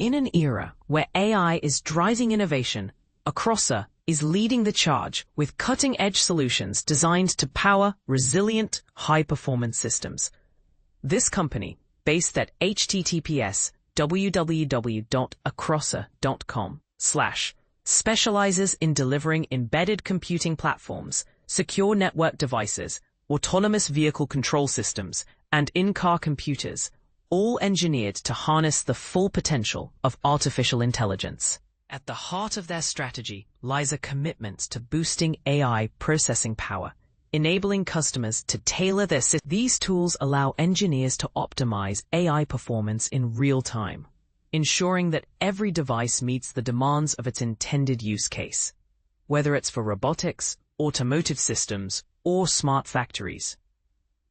In an era where AI is driving innovation, Accelerators is leading the charge with cutting-edge solutions designed to power resilient, high-performance systems. This company, based at https://www.accelerators.com/, specializes in delivering embedded computing platforms, secure network devices, autonomous vehicle control systems, and in-car computers, all engineered to harness the full potential of artificial intelligence. At the heart of their strategy lies a commitment to boosting AI processing power, enabling customers to tailor their systems. These tools allow engineers to optimize AI performance in real time, ensuring that every device meets the demands of its intended use case, whether it's for robotics, automotive systems, or smart factories.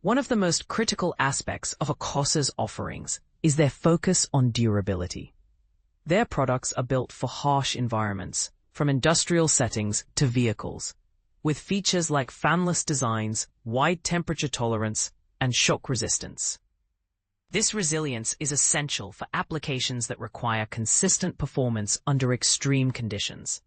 One of the most critical aspects of Accelerators' offerings is their focus on durability. Their products are built for harsh environments, from industrial settings to vehicles, with features like fanless designs, wide temperature tolerance, and shock resistance. This resilience is essential for applications that require consistent performance under extreme conditions.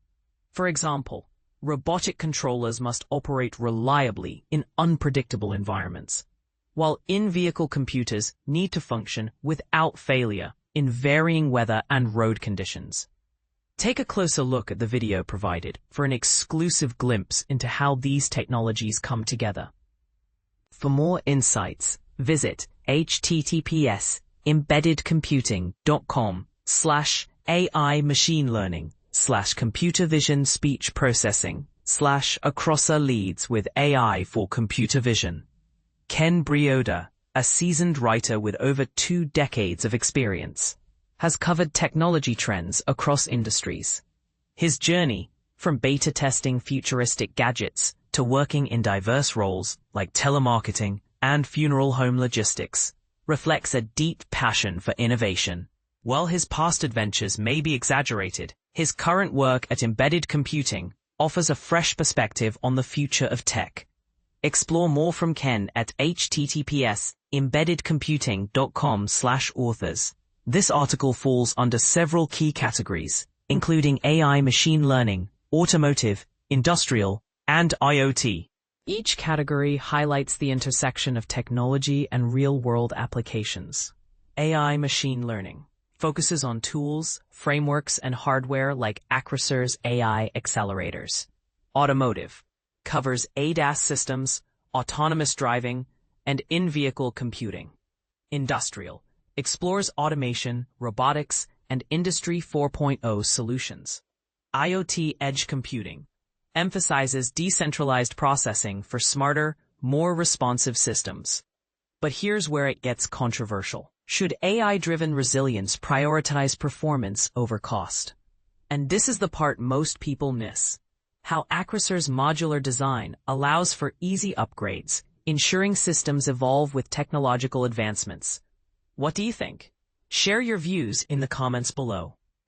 For example, robotic controllers must operate reliably in unpredictable environments, while in-vehicle computers need to function without failure in varying weather and road conditions. Take a closer look at the video provided for an exclusive glimpse into how these technologies come together. For more insights, visit https://embeddedcomputing.com/AI machine learning/computer vision speech processing /Accelerators leads with AI for computer vision. Ken Brioda, a seasoned writer with over 2 decades of experience, has covered technology trends across industries. His journey, from beta testing futuristic gadgets to working in diverse roles like telemarketing and funeral home logistics, reflects a deep passion for innovation. While his past adventures may be exaggerated, his current work at Embedded Computing offers a fresh perspective on the future of tech. Explore more from Ken at https://embeddedcomputing.com/authors. This article falls under several key categories, including AI machine learning, automotive, industrial, and IoT. Each category highlights the intersection of technology and real-world applications. AI machine learning focuses on tools, frameworks, and hardware like Accelerators' AI accelerators. Automotive covers ADAS systems, autonomous driving, and in-vehicle computing. Industrial explores automation, robotics, and Industry 4.0 solutions. IoT edge computing emphasizes decentralized processing for smarter, more responsive systems. But here's where it gets controversial. Should AI-driven resilience prioritize performance over cost? And this is the part most people miss. How Accelerators' modular design allows for easy upgrades, ensuring systems evolve with technological advancements. What do you think? Share your views in the comments below.